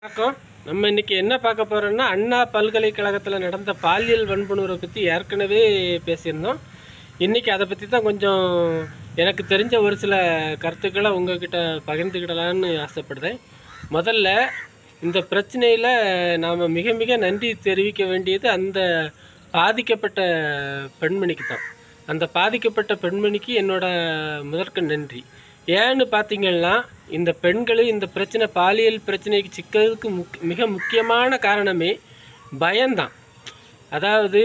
வணக்கம். நம்ம இன்னைக்கு என்ன பார்க்க போகிறோம்னா, அண்ணா பல்கலைக்கழகத்தில் நடந்த பாலியல் வன்புணர்வை பற்றி ஏற்கனவே பேசியிருந்தோம். இன்றைக்கி அதை பற்றி தான் கொஞ்சம் எனக்கு தெரிஞ்ச ஒரு சில கருத்துக்களை உங்கள்கிட்ட பகிர்ந்துக்கிடலான்னு ஆசைப்படுறேன். முதல்ல இந்த பிரச்சனையில் நாம் மிக மிக நன்றி தெரிவிக்க வேண்டியது அந்த பாதிக்கப்பட்ட பெண்மணிக்கு தான். அந்த பாதிக்கப்பட்ட பெண்மணிக்கு என்னோடய முதற்க நன்றி. ஏன்னு பார்த்தீங்கன்னா, இந்த பெண்கள் இந்த பிரச்சனை பாலியல் பிரச்சனைக்கு சிக்கிறதுக்கு மிக முக்கியமான காரணமே பயம்தான். அதாவது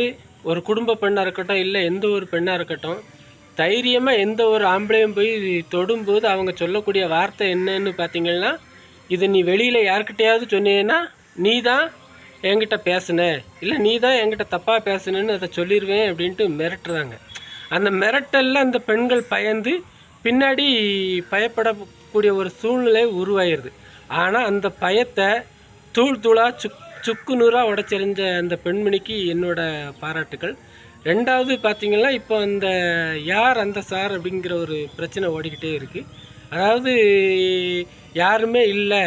ஒரு குடும்ப பெண்ணாக இருக்கட்டும், இல்லை எந்த ஒரு பெண்ணாக இருக்கட்டும், தைரியமாக எந்த ஒரு ஆம்பளையும் போய் தொடும்போது அவங்க சொல்லக்கூடிய வார்த்தை என்னன்னு பார்த்தீங்கன்னா, இதை நீ வெளியில் யார்கிட்டையாவது சொன்னீங்கன்னா நீ தான் என்கிட்ட பேசுன, இல்லை நீ தான் என்கிட்ட தப்பாக பேசுனேன்னு அதை சொல்லிடுவேன் அப்படின்ட்டு மிரட்டுறாங்க. அந்த மிரட்டலில் அந்த பெண்கள் பயந்து பின்னாடி பயப்படக்கூடிய ஒரு சூழ்நிலை உருவாயிருது. ஆனால் அந்த பயத்தை தூளாக சுக்கு நூறாக உடைச்செறிஞ்ச அந்த பெண்மணிக்கு என்னோடய பாராட்டுக்கள். ரெண்டாவது பார்த்திங்கன்னா, இப்போ அந்த யார் அந்த சார் அப்படிங்கிற ஒரு பிரச்சனை ஓடிக்கிட்டே இருக்குது. அதாவது யாருமே இல்லை,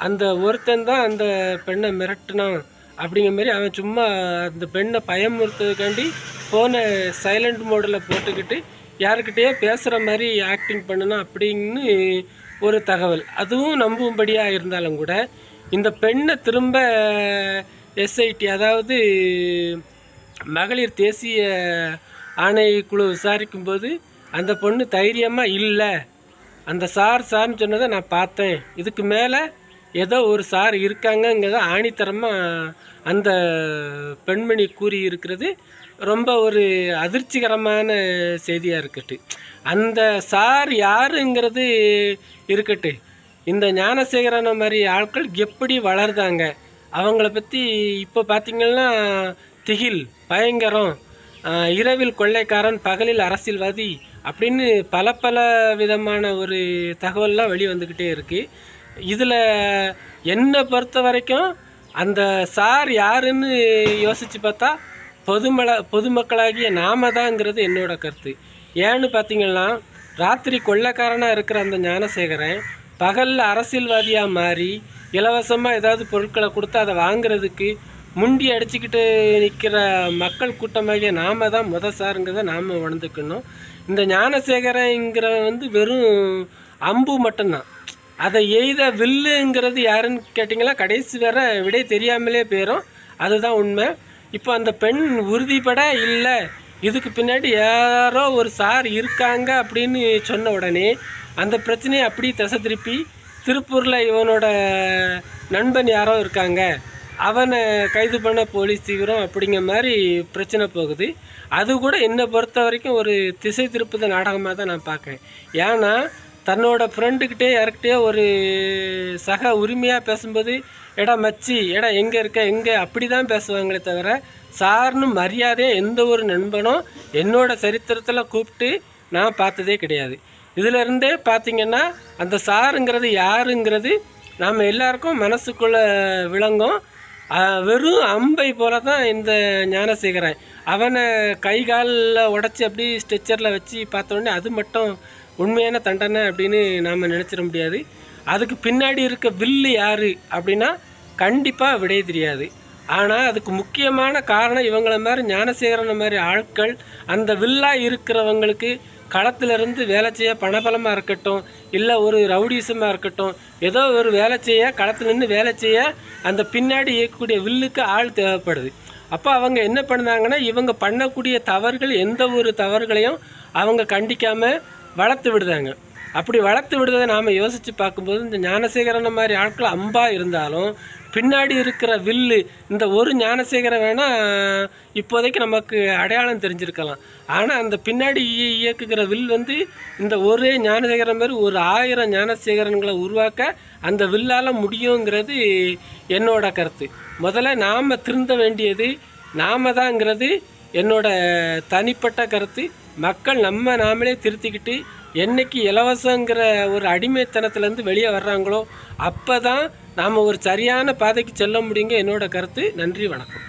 அந்த ஒருத்தன் தான் அந்த பெண்ணை மிரட்டினான் அப்படிங்கிற மாதிரி அவன் சும்மா அந்த பெண்ணை பயமுறுத்துறதுக்காண்டி ஃபோனை சைலண்ட் மோடில் போட்டுக்கிட்டு யாருக்கிட்டேயோ பேசுகிற மாதிரி ஆக்டிங் பண்ணணும் அப்படின்னு ஒரு தகவல். அதுவும் நம்பும்படியாக இருந்தாலும் கூட இந்த பெண்ணை திரும்ப எஸ்ஐடி, அதாவது மகளிர் தேசிய ஆணைக்குழு விசாரிக்கும்போது அந்த பொண்ணு தைரியமாக இல்லை, அந்த சார்னு சொன்னதை நான் பார்த்தேன், இதுக்கு மேலே ஏதோ ஒரு சார் இருக்காங்கங்கிறத ஆணித்தரமாக அந்த பெண்மணி கூறி இருக்கிறது ரொம்ப ஒரு அதிர்ச்சிகரமான செய்தியாக இருக்கட்டு. அந்த சார் யாருங்கிறது இருக்கட்டு, இந்த ஞானசேகரனை மாதிரி ஆட்கள் எப்படி வளர்ந்தாங்க அவங்கள பற்றி இப்போ பார்த்திங்கன்னா திகில், பயங்கரம், இரவில் கொள்ளைக்காரன் பகலில் அரசியல்வாதி அப்படின்னு பல விதமான ஒரு தகவல்லாம் வெளி வந்துக்கிட்டே இருக்குது. இதில் என்னை பொறுத்த வரைக்கும் அந்த சார் யாருன்னு யோசித்து பார்த்தா பொதுமக்களாகிய நாம தாங்கிறது என்னோட கருத்து. ஏன்னு பார்த்தீங்கன்னா, ராத்திரி கொள்ளைக்காரனாக இருக்கிற அந்த ஞானசேகரன் பகலில் அரசியல்வாதியாக மாறி இலவசமாக ஏதாவது பொருட்களை கொடுத்து அதை வாங்கிறதுக்கு முண்டி அடிச்சுக்கிட்டு நிற்கிற மக்கள் கூட்டமாகிய நாம தான் சாருங்கிறத நாம் உணர்ந்துக்கணும். இந்த ஞானசேகரங்கிற வெறும் அம்பு மட்டும்தான். அதை எய்த வில்லுங்கிறது யாருன்னு கேட்டிங்களா, கடைசி வர விடை தெரியாமலே போயிடும். அதுதான் உண்மை. இப்போ அந்த பெண் உறுதிப்பட இல்லை, இதுக்கு பின்னாடி யாரோ ஒரு சார் இருக்காங்க அப்படின்னு சொன்ன உடனே அந்த பிரச்சனையை அப்படி திசை திருப்பி திருப்பூரில் இவனோட நண்பன் யாரோ இருக்காங்க, அவனை கைது பண்ண போலீஸ் தீவிரம் அப்படிங்கிற மாதிரி பிரச்சனை போகுது. அது கூட என்னை பொறுத்த வரைக்கும் ஒரு திசை திருப்புத நாடகமாக தான் நான் பார்க்குறேன். ஏன்னா தன்னோட ஃப்ரெண்டுக்கிட்டே யாருக்கிட்டே ஒரு சக உரிமையாக பேசும்போது எடா மச்சி, எடா எங்கே இருக்க எங்கே அப்படி தான் பேசுவாங்களே தவிர சார்னு மரியாதையாக எந்த ஒரு நண்பனும் என்னோட சரித்திரத்தில் கூப்பிட்டு நான் பார்த்ததே கிடையாது. இதிலருந்தே பார்த்திங்கன்னா அந்த சாருங்கிறது யாருங்கிறது நாம் எல்லாருக்கும் மனசுக்குள்ளே விளங்கும். வெறும் அம்பை போல தான் இந்த ஞானசேகரன். அவனை கை காலில் உடச்சி அப்படி ஸ்ட்ரெச்சரில் வச்சு பார்த்தோன்னே அது மட்டும் உண்மையான தண்டனை அப்படின்னு நாம் நினச்சிட முடியாது. அதுக்கு பின்னாடி இருக்க வில்லு யார் அப்படின்னா கண்டிப்பாக விடை தெரியாது. ஆனால் அதுக்கு முக்கியமான காரணம் இவங்கள மாதிரி ஞானசேகரனை மாதிரி ஆட்கள் அந்த வில்லாக இருக்கிறவங்களுக்கு களத்திலிருந்து வேலை செய்ய பணபலமாக இருக்கட்டும், இல்லை ஒரு ரவுடிசமாக இருக்கட்டும், ஏதோ ஒரு வேலை செய்ய களத்தில் நின்று வேலை செய்ய அந்த பின்னாடி இயக்கக்கூடிய வில்லுக்கு ஆள் தேவைப்படுது. அப்போ அவங்க என்ன பண்ணாங்கன்னா, இவங்க பண்ணக்கூடிய தவறுகள் எந்த ஒரு தவறுகளையும் அவங்க கண்டிக்காமல் வளர்த்து விடுதாங்க. அப்படி வளர்த்து விடுறதை நாம் யோசித்து பார்க்கும்போது இந்த ஞானசேகரனை மாதிரி ஆட்கள் அம்பாக இருந்தாலும் பின்னாடி இருக்கிற வில்லு இந்த ஒரு ஞானசேகரன் வேணால் இப்போதைக்கு நமக்கு அடையாளம் தெரிஞ்சிருக்கலாம். ஆனால் அந்த பின்னாடி இயக்குகிற வில் இந்த ஒரே ஞானசேகரன் மாதிரி ஒரு 1000 ஞானசேகரன்களை உருவாக்க அந்த வில்லால் முடியுங்கிறது என்னோட கருத்து. முதல்ல நாம் திருந்த வேண்டியது நாம தாங்கிறது என்னோட தனிப்பட்ட கருத்து. மக்கள் நாமளே திருத்திக்கிட்டு என்றைக்கு இலவசங்கிற ஒரு அடிமைத்தனத்துலேருந்து வெளியே வர்றாங்களோ அப்போ தான் நாம் ஒரு சரியான பாதைக்கு செல்ல முடியுங்க என்னோட கருத்து. நன்றி, வணக்கம்.